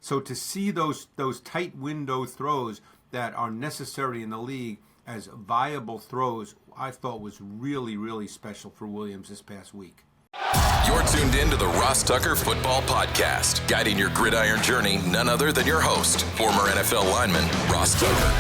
So to see those tight window throws that are necessary in the league as viable throws, I thought was really, really special for Williams this past week. You're tuned in to the Ross Tucker Football Podcast, guiding your gridiron journey, none other than your host, former NFL lineman, Ross Tucker.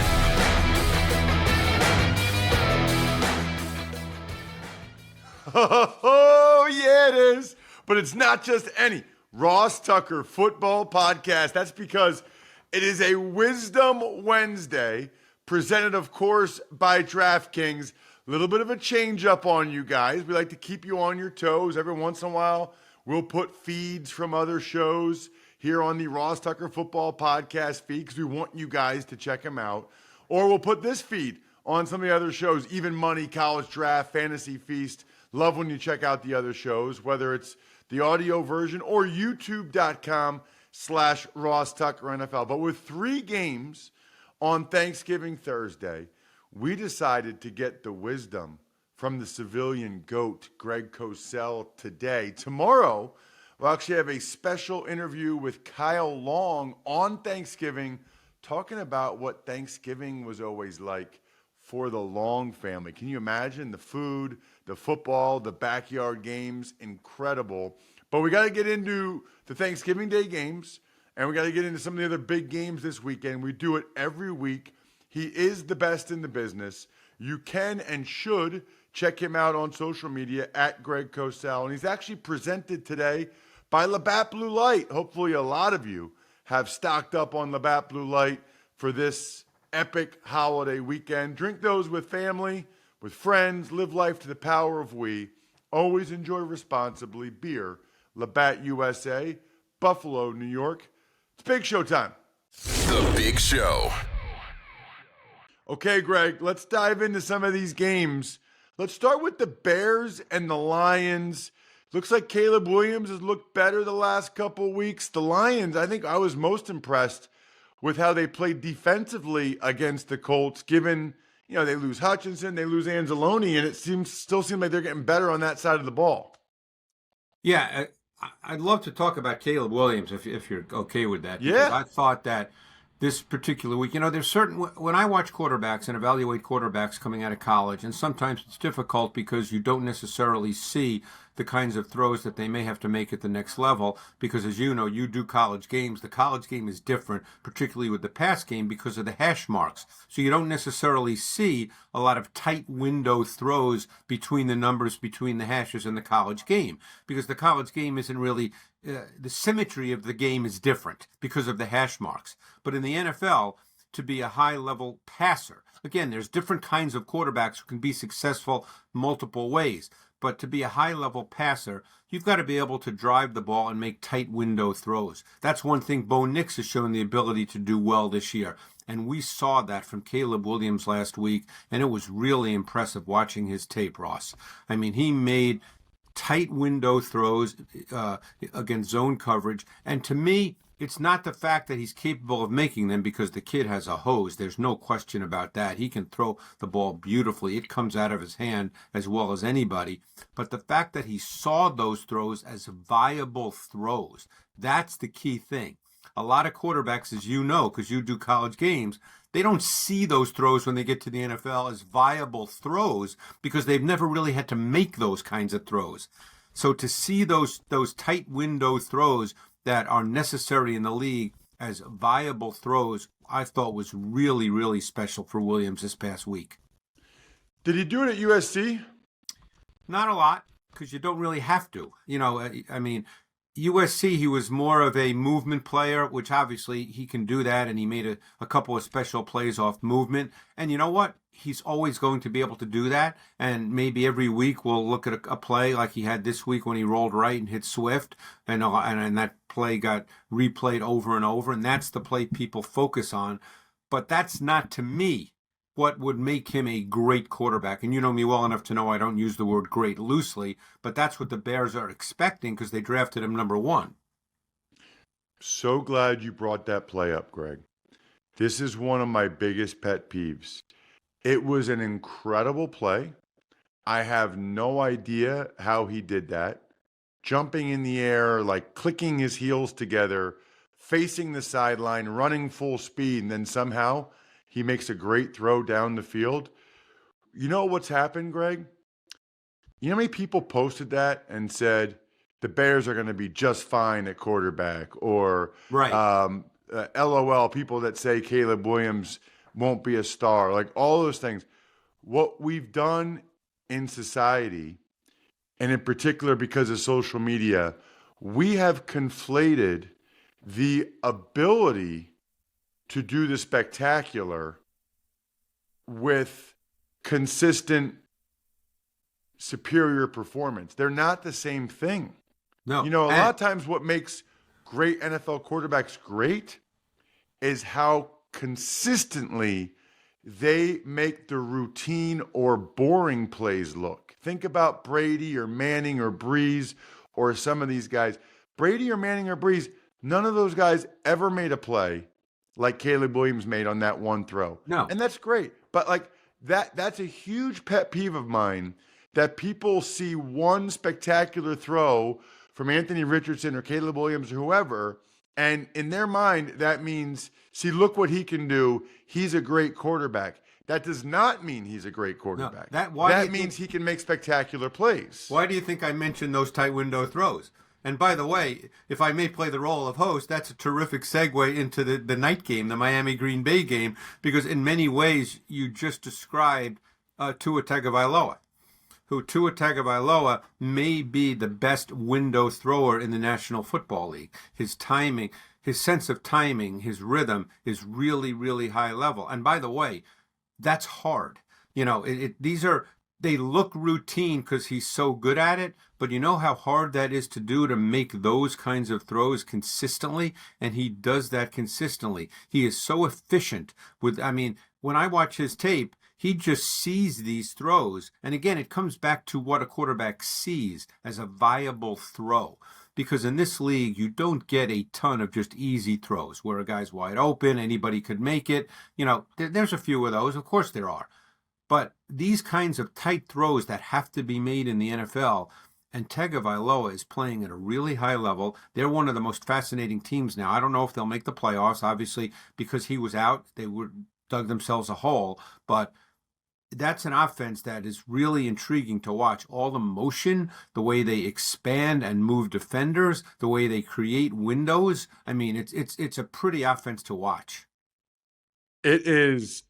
Oh, yeah, it is. But it's not just any Ross Tucker Football Podcast. That's because it is a Wisdom Wednesday, presented, of course, by DraftKings. A little bit of a change up on you guys. We like to keep you on your toes. Every once in a while, we'll put feeds from other shows here on the Ross Tucker Football Podcast feed because we want you guys to check them out. Or we'll put this feed on some of the other shows, Even Money, College Draft, Fantasy Feast. Love when you check out the other shows, whether it's the audio version or youtube.com/Ross Tucker NFL. But with 3 games on Thanksgiving Thursday, we decided to get the wisdom from the civilian GOAT, Greg Cosell, today. Tomorrow, we'll actually have a special interview with Kyle Long on Thanksgiving, talking about what Thanksgiving was always like for the Long family. Can you imagine the food, the football, the backyard games? Incredible. But we got to get into the Thanksgiving Day games, and we got to get into some of the other big games this weekend. We do it every week. He is the best in the business. You can and should check him out on social media at Greg Cosell. And he's actually presented today by Labatt Blue Light. Hopefully a lot of you have stocked up on Labatt Blue Light for this epic holiday weekend. Drink those with family, with friends. Live life to the power of we. Always enjoy responsibly. Beer, Labatt USA, Buffalo, New York. It's Big Show time. The Big Show. Okay, Greg, let's dive into some of these games. Let's start with the Bears and the Lions. Looks like Caleb Williams has looked better the last couple weeks. The Lions, I think I was most impressed with how they played defensively against the Colts, given, they lose Hutchinson, they lose Anzalone, and it still seems like they're getting better on that side of the ball. Yeah, I'd love to talk about Caleb Williams if you're okay with that. Yeah. I thought that this particular week, there's certain, when I watch quarterbacks and evaluate quarterbacks coming out of college, and sometimes it's difficult because you don't necessarily see the kinds of throws that they may have to make at the next level, because as you know, you do college games. The college game is different, particularly with the pass game, because of the hash marks. So you don't necessarily see a lot of tight window throws between the numbers, between the hashes in the college game, because the college game isn't really, the symmetry of the game is different because of the hash marks. But in the NFL, to be a high-level passer, again, there's different kinds of quarterbacks who can be successful multiple ways. But to be a high-level passer, you've got to be able to drive the ball and make tight window throws. That's one thing Bo Nix has shown the ability to do well this year. And we saw that from Caleb Williams last week, and it was really impressive watching his tape, Ross. I mean, he made tight window throws against zone coverage. And to me, it's not the fact that he's capable of making them, because the kid has a hose. There's no question about that. He can throw the ball beautifully. It comes out of his hand as well as anybody. But the fact that he saw those throws as viable throws, that's the key thing. A lot of quarterbacks, as you know, because you do college games, they don't see those throws when they get to the NFL as viable throws because they've never really had to make those kinds of throws. So to see those tight window throws that are necessary in the league as viable throws, I thought was really, really special for Williams this past week. Did he do it at USC? Not a lot, because you don't really have to. USC, he was more of a movement player, which obviously he can do that, and he made a couple of special plays off movement. And you know what? He's always going to be able to do that, and maybe every week we'll look at a play like he had this week when he rolled right and hit Swift, and that play got replayed over and over, and that's the play people focus on. But that's not, to me, what would make him a great quarterback. And you know me well enough to know I don't use the word great loosely, but that's what the Bears are expecting because they drafted him number 1. So glad you brought that play up, Greg. This is one of my biggest pet peeves. It was an incredible play. I have no idea how he did that. Jumping in the air, like clicking his heels together, facing the sideline, running full speed, and then somehow he makes a great throw down the field. You know what's happened, Greg? You know how many people posted that and said the Bears are going to be just fine at quarterback, or Right. LOL, people that say Caleb Williams won't be a star, like all those things. What we've done in society, and in particular because of social media, we have conflated the ability to do the spectacular with consistent superior performance. They're not the same thing. No. You know, a lot of times what makes great NFL quarterbacks great is how consistently they make the routine or boring plays look. Think about Brady or Manning or Breeze or some of these guys. Brady or Manning or Breeze, none of those guys ever made a play like Caleb Williams made on that one throw. No. And that's great. But like that's a huge pet peeve of mine, that people see one spectacular throw from Anthony Richardson or Caleb Williams or whoever, and in their mind, that means, see, look what he can do. He's a great quarterback. That does not mean he's a great quarterback. No, that means he can make spectacular plays. Why do you think I mentioned those tight window throws? And by the way, if I may play the role of host, that's a terrific segue into the night game, the Miami-Green Bay game, because in many ways, you just described Tua Tagovailoa, who Tua Tagovailoa may be the best window thrower in the National Football League. His timing, his sense of timing, his rhythm is really, really high level. And by the way, that's hard. You know, they look routine because he's so good at it, but you know how hard that is to do, to make those kinds of throws consistently, and he does that consistently. He is so efficient when I watch his tape, he just sees these throws. And again, it comes back to what a quarterback sees as a viable throw. Because in this league, you don't get a ton of just easy throws where a guy's wide open, anybody could make it. You know, there's a few of those. Of course there are. But these kinds of tight throws that have to be made in the NFL, and Tagovailoa is playing at a really high level. They're one of the most fascinating teams now. I don't know if they'll make the playoffs. Obviously, because he was out, they dug themselves a hole. But that's an offense that is really intriguing to watch. All the motion, the way they expand and move defenders, the way they create windows. I mean, it's a pretty offense to watch. It is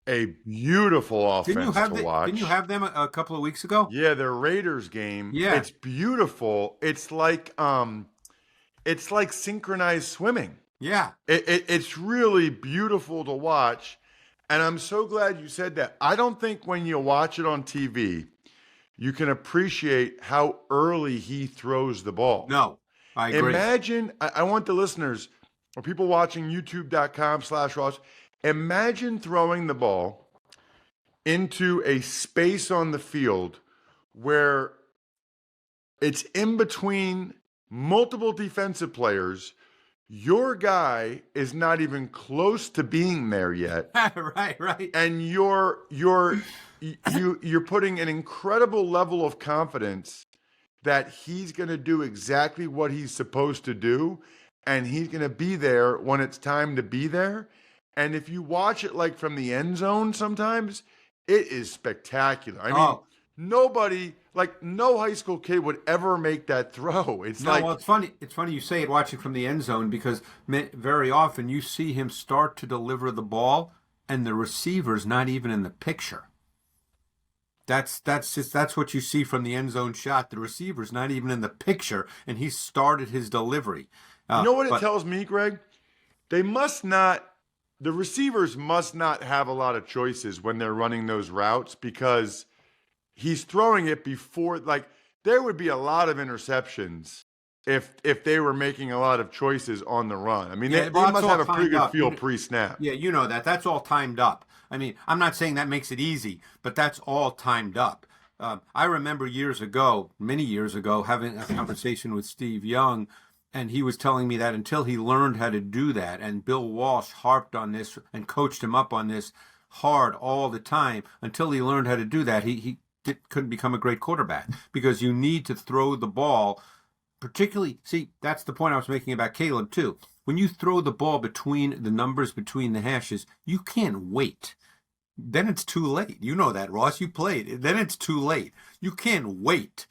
a beautiful offense to watch. Didn't you have them a couple of weeks ago? Yeah, their Raiders game. Yeah. It's beautiful. It's like synchronized swimming. Yeah. It's really beautiful to watch. And I'm so glad you said that. I don't think when you watch it on TV, you can appreciate how early he throws the ball. No, I agree. Imagine, I want the listeners or people watching youtube.com/Ross, imagine throwing the ball into a space on the field where it's in between multiple defensive players. Your guy is not even close to being there yet. Right. And you're putting an incredible level of confidence that he's going to do exactly what he's supposed to do, and he's going to be there when it's time to be there. And if you watch it like from the end zone sometimes, it is spectacular. I mean, nobody, like no high school kid would ever make that throw. It's funny. It's funny you say it watching from the end zone, because very often you see him start to deliver the ball and the receiver's not even in the picture. That's what you see from the end zone shot. The receiver's not even in the picture, and he started his delivery. You know what it tells me, Greg? The receivers must not have a lot of choices when they're running those routes, because he's throwing it before, like, there would be a lot of interceptions if they were making a lot of choices on the run. I mean, they must have a pretty good feel pre-snap. Yeah, you know that. That's all timed up. I mean, I'm not saying that makes it easy, but that's all timed up. I remember many years ago, having a conversation with Steve Young, and he was telling me that until he learned how to do that, and Bill Walsh harped on this and coached him up on this hard all the time, until he learned how to do that, he couldn't become a great quarterback, because you need to throw the ball. Particularly, see, that's the point I was making about Caleb too. when you throw the ball between the numbers between the hashes, you can't wait. Then it's too late. You know that, Ross. You played. Then it's too late. You can't wait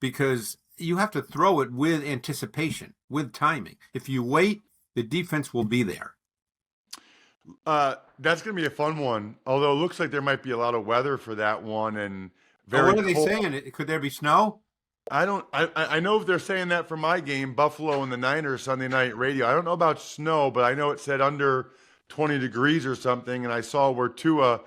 because you have to throw it with anticipation, with timing. If you wait, the defense will be there. That's going to be a fun one. Although it looks like there might be a lot of weather for that one, and very what are they cold. saying? Could there be snow? I know if they're saying that for my game, Buffalo and the Niners Sunday night radio. I don't know about snow, but I know it said under 20 degrees or something, and I saw where Tua's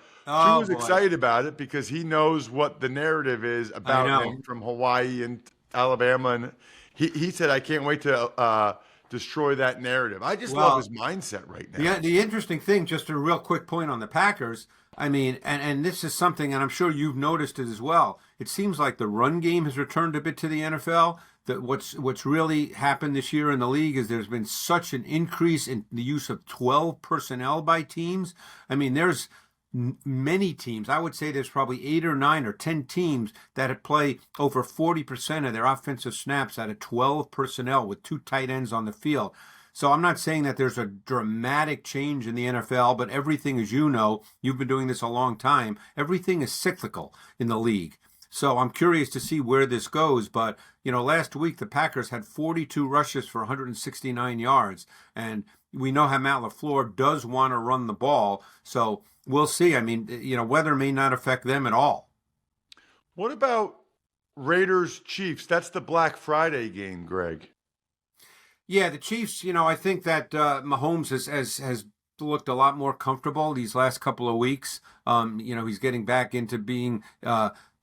excited about it because he knows what the narrative is about him from Hawaii and Alabama, and he said, I can't wait to destroy that narrative. I just love his mindset right now. Yeah, the interesting thing, just a real quick point on the Packers, I mean, and this is something, and I'm sure you've noticed it as well. It seems like the run game has returned a bit to the NFL. That what's really happened this year in the league is there's been such an increase in the use of 12 personnel by teams. I mean, there's many teams. I would say there's probably 8 or 9 or 10 teams that play over 40% of their offensive snaps out of 12 personnel with 2 tight ends on the field. So I'm not saying that there's a dramatic change in the NFL, but everything, as you know, you've been doing this a long time, everything is cyclical in the league. So I'm curious to see where this goes. But, last week the Packers had 42 rushes for 169 yards. And we know how Matt LaFleur does want to run the ball. So we'll see. I mean, weather may not affect them at all. What about Raiders-Chiefs? That's the Black Friday game, Greg. Yeah, the Chiefs, I think that Mahomes has looked a lot more comfortable these last couple of weeks. He's getting back into being,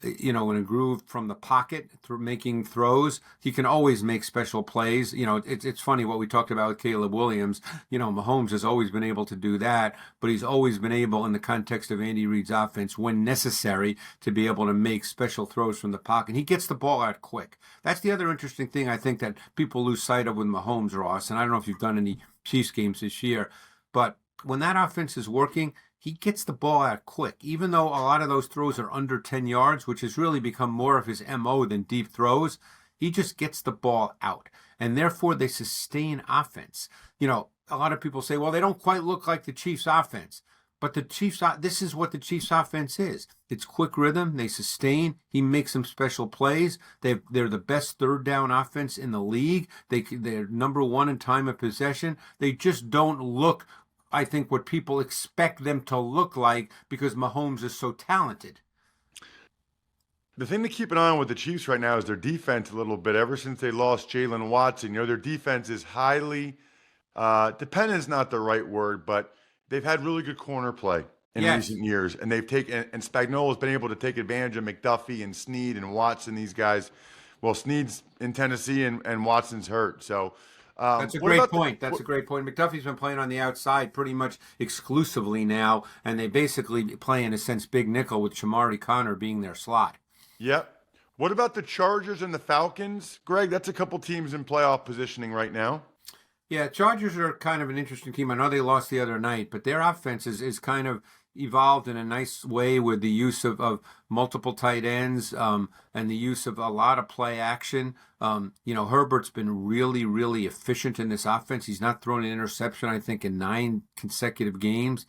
in a groove from the pocket through making throws. He can always make special plays. It's funny what we talked about with Caleb Williams. Mahomes has always been able to do that, but he's always been able, in the context of Andy Reid's offense, when necessary, to be able to make special throws from the pocket. He gets the ball out quick. That's the other interesting thing I think that people lose sight of with Mahomes, Ross, and I don't know if you've done any Chiefs games this year, but when that offense is working, he gets the ball out quick, even though a lot of those throws are under 10 yards, which has really become more of his MO than deep throws. He just gets the ball out, and therefore they sustain offense. A lot of people say, well, they don't quite look like the Chiefs offense, but this is what the Chiefs offense is. It's quick rhythm. They sustain. He makes some special plays. They're the best third down offense in the league. They're number 1 in time of possession. They just don't look, I think, what people expect them to look like because Mahomes is so talented. The thing to keep an eye on with the Chiefs right now is their defense a little bit. Ever since they lost Jalen Watson, their defense is highly dependent is not the right word, but they've had really good corner play in recent years, and Spagnuolo's been able to take advantage of McDuffie and Snead and Watson. These guys, well, Snead's in Tennessee and Watson's hurt, so. That's a great point. McDuffie's been playing on the outside pretty much exclusively now, and they basically play, in a sense, big nickel with Shamari Connor being their slot. Yep. What about the Chargers and the Falcons? Greg, that's a couple teams in playoff positioning right now. Yeah, Chargers are kind of an interesting team. I know they lost the other night, but their offense is kind of evolved in a nice way with the use of multiple tight ends and the use of a lot of play action. Herbert's been really, really efficient in this offense. He's not thrown an interception, I think, in 9 consecutive games.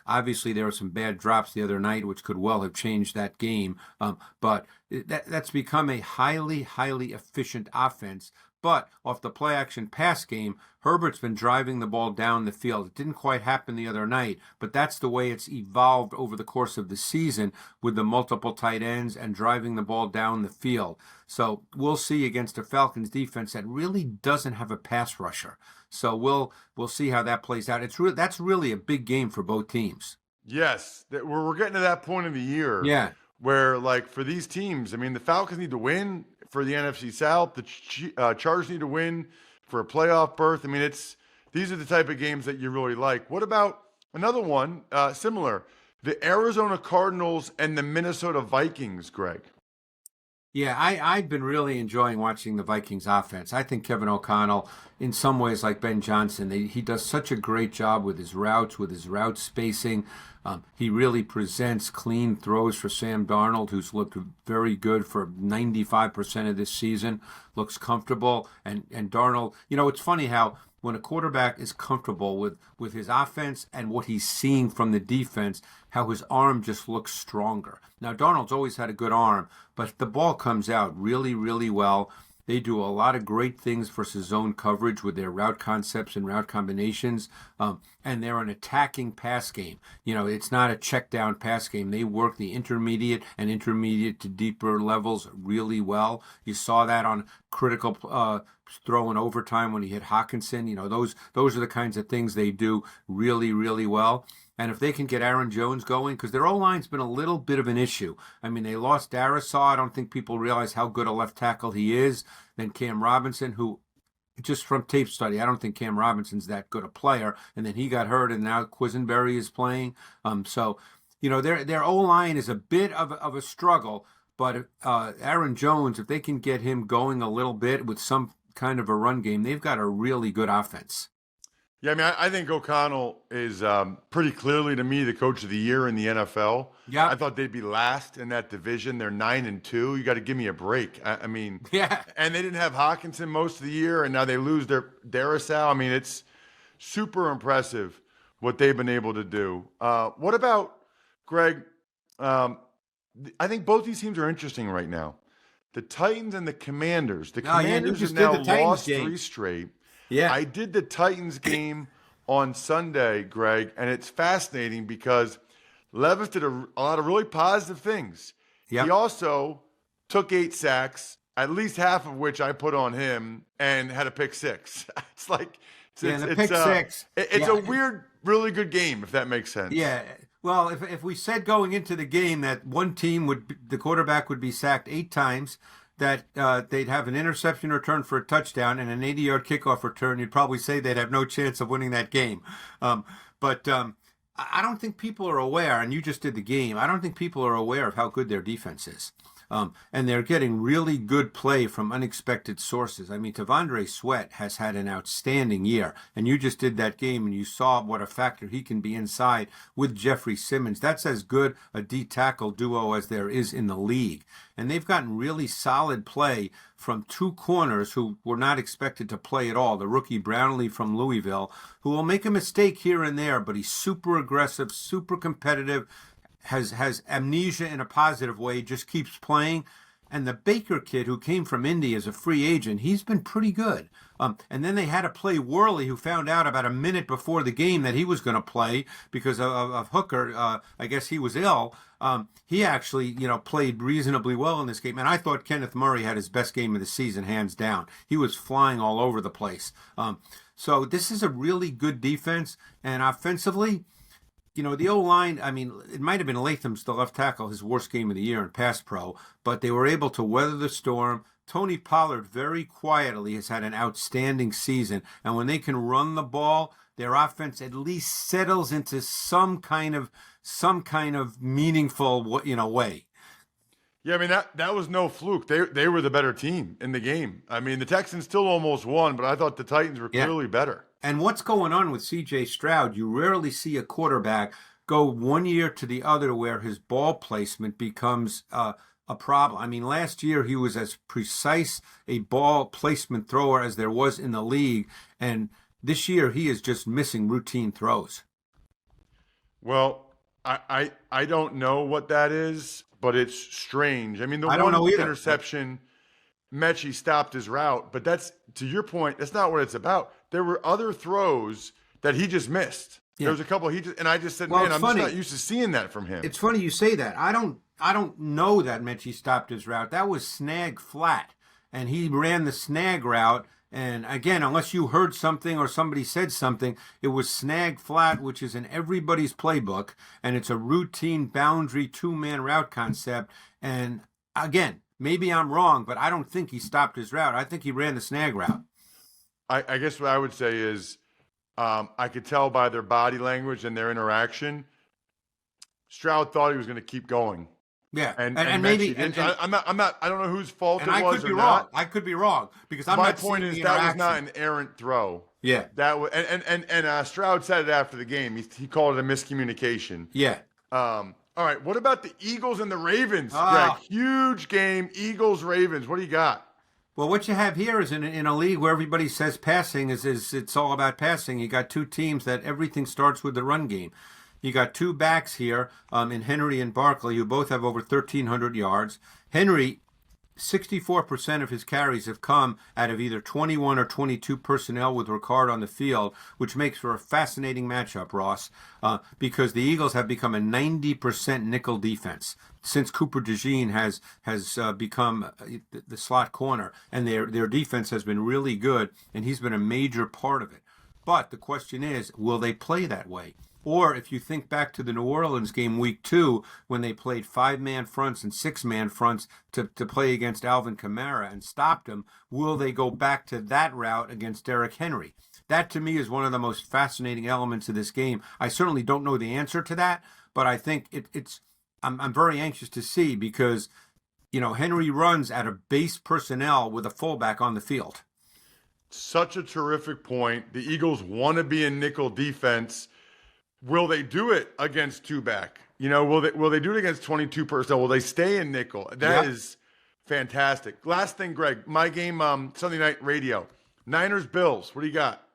Obviously, there were some bad drops the other night, which could well have changed that game. But that's become a highly, highly efficient offense. But off the play-action pass game, Herbert's been driving the ball down the field. It didn't quite happen the other night, but that's the way it's evolved over the course of the season with the multiple tight ends and driving the ball down the field. So we'll see against a Falcons defense that really doesn't have a pass rusher. So we'll see how that plays out. That's really a big game for both teams. Yes, we're getting to that point of the year where, like, for these teams, I mean, the Falcons need to win for the NFC South. The Chargers need to win for a playoff berth. I mean, these are the type of games that you really like. What about another one similar? The Arizona Cardinals and the Minnesota Vikings, Greg. Yeah, I've been really enjoying watching the Vikings offense. I think Kevin O'Connell, in some ways like Ben Johnson, he does such a great job with his routes, with his route spacing. He really presents clean throws for Sam Darnold, who's looked very good for 95% of this season, looks comfortable. And Darnold, it's funny how when a quarterback is comfortable with his offense and what he's seeing from the defense, how his arm just looks stronger. Now, Darnold's always had a good arm, but the ball comes out really, really well. They do a lot of great things versus zone coverage with their route concepts and route combinations, and they're an attacking pass game. It's not a check down pass game. They work the intermediate and intermediate to deeper levels really well. You saw that on critical throw in overtime when he hit Hawkinson. Those are the kinds of things they do really, really well. And if they can get Aaron Jones going, because their O-line's been a little bit of an issue. I mean, they lost Darisaw. I don't think people realize how good a left tackle he is. Then Cam Robinson, who, just from tape study, I don't think Cam Robinson's that good a player. And then he got hurt, and now Quisenberry is playing. So, their O-line is a bit of a struggle. But Aaron Jones, if they can get him going a little bit with some kind of a run game, they've got a really good offense. Yeah, I mean, I think O'Connell is pretty clearly, to me, the coach of the year in the NFL. Yeah, I thought they'd be last in that division. They're 9-2. You got to give me a break. I mean, yeah. And they didn't have Hawkinson most of the year, and now they lose their Darisaw. I mean, it's super impressive what they've been able to do. What about, Greg? I think both these teams are interesting right now. The Titans and the Commanders. The Commanders have now lost 3 straight. Yeah. I did the Titans game on Sunday, Greg, and it's fascinating because Levis did a lot of really positive things. Yep. He also took 8 sacks, at least half of which I put on him, and had a pick 6. It's like pick 6. It's a weird, really good game, if that makes sense. Yeah. Well, if we said going into the game that one team the quarterback would be sacked 8 times, that they'd have an interception return for a touchdown and an 80-yard kickoff return, you'd probably say they'd have no chance of winning that game. But I don't think people are aware, and you just did the game, I don't think people are aware of how good their defense is. And they're getting really good play from unexpected sources. I mean, Tavondre Sweat has had an outstanding year, and you just did that game, and you saw what a factor he can be inside with Jeffrey Simmons. That's as good a D-tackle duo as there is in the league. And they've gotten really solid play from 2 corners who were not expected to play at all. The rookie Brownlee from Louisville, who will make a mistake here and there, but he's super aggressive, super competitive, has amnesia in a positive way, just keeps playing. And the Baker kid who came from Indy as a free agent, he's been pretty good. And then they had to play Worley, who found out about a minute before the game that he was going to play because of Hooker. I guess he was ill. He actually, played reasonably well in this game. And I thought Kenneth Murray had his best game of the season, hands down. He was flying all over the place. So this is a really good defense. And offensively, the O-line, I mean, it might have been Latham's, the left tackle, his worst game of the year in pass pro, but they were able to weather the storm. Tony Pollard very quietly has had an outstanding season, and when they can run the ball, their offense at least settles into some kind of meaningful, way. Yeah, I mean, that was no fluke. They were the better team in the game. I mean, the Texans still almost won, but I thought the Titans were clearly better. And what's going on with C.J. Stroud, you rarely see a quarterback go one year to the other where his ball placement becomes a problem. I mean, last year he was as precise a ball placement thrower as there was in the league, and this year he is just missing routine throws. Well, I don't know what that is, but it's strange. I mean, the one interception, Mechie stopped his route, but that's, to your point, that's not what it's about. There were other throws that he just missed. Yeah. There was a couple and I just said, man, I'm just not used to seeing that from him. It's funny you say that. I don't know that Mechie stopped his route. That was snag flat, and he ran the snag route. And again, unless you heard something or somebody said something, it was snag flat, which is in everybody's playbook, and it's a routine boundary 2-man route concept. And again, maybe I'm wrong, but I don't think he stopped his route. I think he ran the snag route. I guess what I would say is I could tell by their body language and their interaction, Stroud thought he was going to keep going. Yeah, and maybe I'm not. I don't know whose fault it was. I could be wrong. I could be wrong because I'm not seeing the interaction. My point is that was not an errant throw. Yeah, that was, and Stroud said it after the game. He called it a miscommunication. Yeah. All right. What about the Eagles and the Ravens? Greg, huge game. Eagles Ravens. What do you got? Well, what you have here is in a league where everybody says passing is it's all about passing. You got two teams that everything starts with the run game. You got two backs here in Henry and Barkley, who both have over 1,300 yards. Henry, 64% of his carries have come out of either 21 or 22 personnel with Ricard on the field, which makes for a fascinating matchup, Ross, because the Eagles have become a 90% nickel defense since Cooper DeJean has become the slot corner, and their defense has been really good, and he's been a major part of it. But the question is, will they play that way? Or if you think back to the New Orleans game week 2, when they played 5-man fronts and 6-man fronts to play against Alvin Kamara and stopped him, will they go back to that route against Derrick Henry? That to me is one of the most fascinating elements of this game. I certainly don't know the answer to that, but I think I'm very anxious to see because, Henry runs out of base personnel with a fullback on the field. Such a terrific point. The Eagles want to be in nickel defense. Will they do it against two-back? Will they do it against 22 personnel? Will they stay in nickel? That is fantastic. Last thing, Greg, my game Sunday night radio. Niners-Bills. What do you got?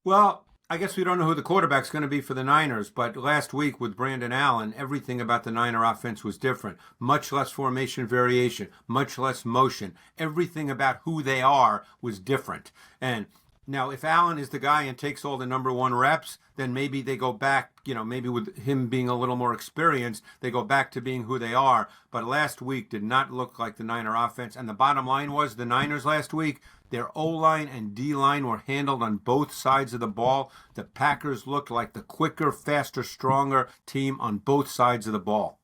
Well, I guess we don't know who the quarterback's going to be for the Niners, but last week with Brandon Allen, everything about the Niner offense was different. Much less formation variation, much less motion. Everything about who they are was different. And now, if Allen is the guy and takes all the number one reps, then maybe they go back, maybe with him being a little more experienced, they go back to being who they are. But last week did not look like the Niner offense. And the bottom line was the Niners last week, their O-line and D-line were handled on both sides of the ball. The Packers looked like the quicker, faster, stronger team on both sides of the ball.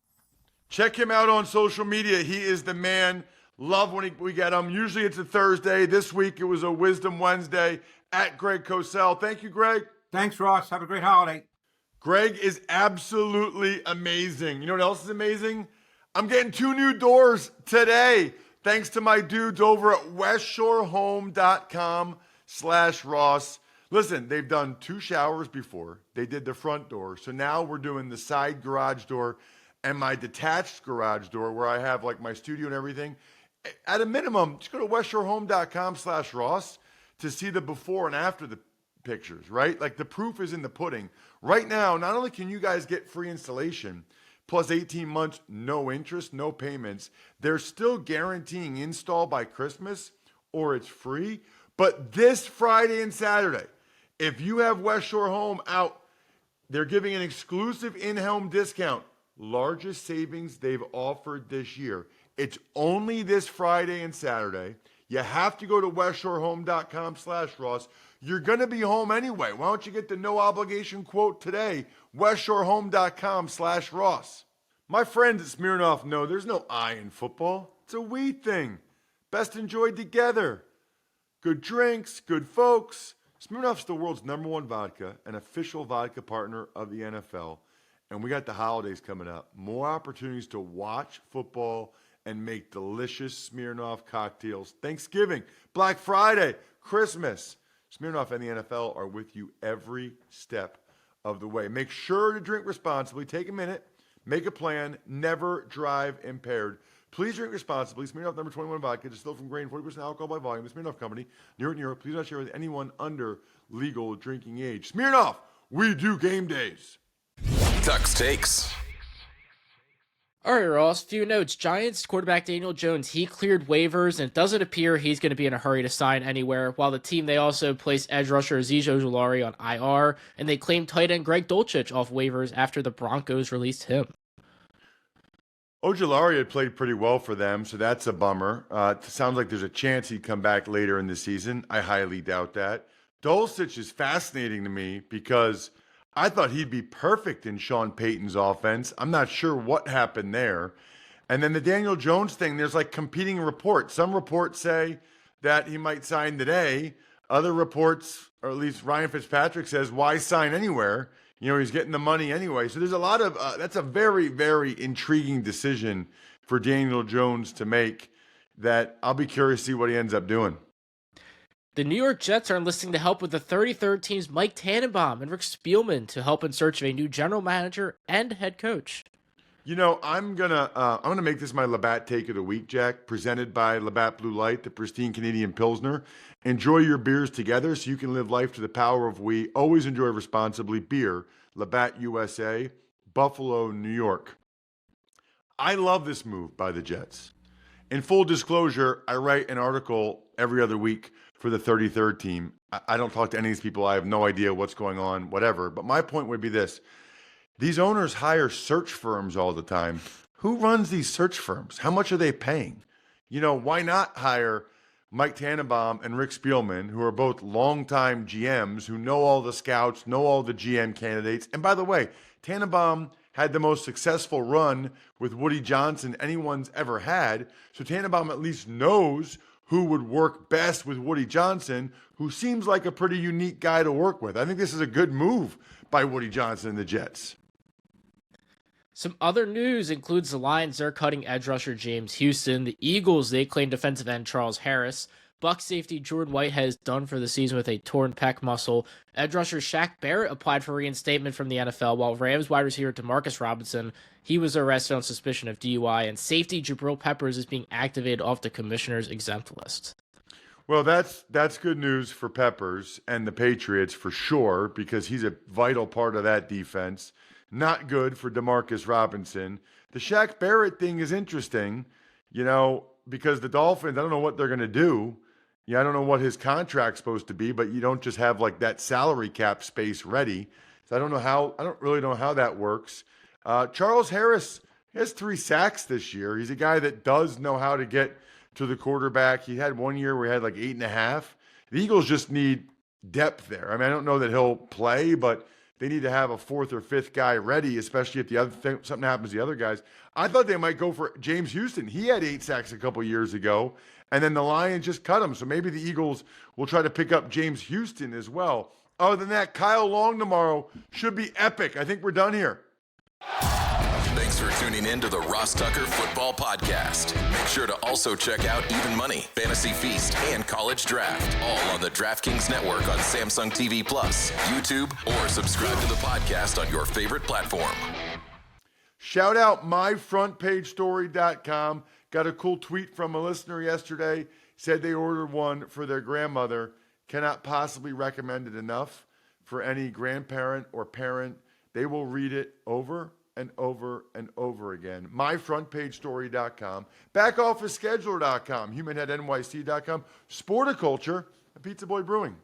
Check him out on social media. He is the man. Love when we get him. Usually it's a Thursday. This week it was a Wisdom Wednesday at Greg Cosell. Thank you, Greg. Thanks, Ross. Have a great holiday. Greg is absolutely amazing. You know what else is amazing? I'm getting 2 new doors today, thanks to my dudes over at westshorehome.com/Ross. Listen, they've done 2 showers before. They did the front door. So now we're doing the side garage door and my detached garage door where I have like my studio and everything. At a minimum, just go to westshorehome.com/Ross to see the before and after the pictures, right? Like the proof is in the pudding. Right now, not only can you guys get free installation, plus 18 months, no interest, no payments, they're still guaranteeing install by Christmas or it's free. But this Friday and Saturday, if you have West Shore Home out, they're giving an exclusive in-home discount. Largest savings they've offered this year. It's only this Friday and Saturday. You have to go to westshorehome.com/Ross. You're going to be home anyway. Why don't you get the no obligation quote today? westshorehome.com/Ross. My friends at Smirnoff know there's no I in football. It's a we thing. Best enjoyed together. Good drinks, good folks. Smirnoff's the world's #1 vodka, an official vodka partner of the NFL. And we got the holidays coming up. More opportunities to watch football and make delicious Smirnoff cocktails. Thanksgiving, Black Friday, Christmas. Smirnoff and the NFL are with you every step of the way. Make sure to drink responsibly. Take a minute. Make a plan. Never drive impaired. Please drink responsibly. Smirnoff number 21 vodka, distilled from grain, 40% alcohol by volume. The Smirnoff Company, New York, New York. Please not share with anyone under legal drinking age. Smirnoff, we do game days. Tuck's Takes. All right, Ross, few notes. Giants quarterback Daniel Jones, he cleared waivers, and it doesn't appear he's going to be in a hurry to sign anywhere, while the team, they also placed edge rusher Azeez Ojulari on IR, and they claimed tight end Greg Dulcich off waivers after the Broncos released him. Ojulari had played pretty well for them, so that's a bummer. It sounds like there's a chance he'd come back later in the season. I highly doubt that. Dulcich is fascinating to me because I thought he'd be perfect in Sean Payton's offense. I'm not sure what happened there. And then the Daniel Jones thing, there's like competing reports. Some reports say that he might sign today. Other reports, or at least Ryan Fitzpatrick says, why sign anywhere? He's getting the money anyway. So there's a lot of, that's a very, very intriguing decision for Daniel Jones to make that I'll be curious to see what he ends up doing. The New York Jets are enlisting the help with the 33rd team's Mike Tannenbaum and Rick Spielman to help in search of a new general manager and head coach. I'm gonna make this my Labatt take of the week, Jack. Presented by Labatt Blue Light, the pristine Canadian Pilsner. Enjoy your beers together so you can live life to the power of we. Always enjoy responsibly. Beer, Labatt USA, Buffalo, New York. I love this move by the Jets. In full disclosure, I write an article every other week for the 33rd team. I don't talk to any of these people. I have no idea what's going on, whatever. But my point would be this. These owners hire search firms all the time. Who runs these search firms? How much are they paying? Why not hire Mike Tannenbaum and Rick Spielman, who are both longtime GMs, who know all the scouts, know all the GM candidates. And by the way, Tannenbaum had the most successful run with Woody Johnson anyone's ever had. So Tannenbaum at least knows who would work best with Woody Johnson, who seems like a pretty unique guy to work with. I think this is a good move by Woody Johnson and the Jets. Some other news includes the Lions, they're cutting edge rusher James Houston. The Eagles, they claim defensive end Charles Harris. Bucs safety Jordan Whitehead is done for the season with a torn pec muscle. Edge rusher Shaq Barrett applied for reinstatement from the NFL, while Rams wide receiver DeMarcus Robinson, he was arrested on suspicion of DUI. And safety Jabril Peppers is being activated off the commissioner's exempt list. Well, that's good news for Peppers and the Patriots for sure, because he's a vital part of that defense. Not good for DeMarcus Robinson. The Shaq Barrett thing is interesting, because the Dolphins, I don't know what they're going to do. I don't know what his contract's supposed to be, but you don't just have like that salary cap space ready. So I don't really know how that works. Charles Harris has 3 sacks this year. He's a guy that does know how to get to the quarterback. He had 1 year where he had like 8.5. The Eagles just need depth there. I don't know that he'll play, but they need to have a 4th or 5th guy ready, especially if something happens to the other guys. I thought they might go for James Houston. He had 8 sacks a couple years ago, and then the Lions just cut him. So maybe the Eagles will try to pick up James Houston as well. Other than that, Kyle Long tomorrow should be epic. I think we're done here. Thanks for tuning in to the Ross Tucker Football Podcast. Make sure to also check out Even Money, Fantasy Feast, and College Draft, all on the DraftKings Network on Samsung TV Plus, YouTube, or subscribe to the podcast on your favorite platform. Shout out myfrontpagestory.com. Got a cool tweet from a listener yesterday. Said they ordered one for their grandmother. Cannot possibly recommend it enough for any grandparent or parent. They will read it over and over and over again. myfrontpagestory.com, backofficescheduler.com, humanheadnyc.com, Sporticulture, and Pizza Boy Brewing.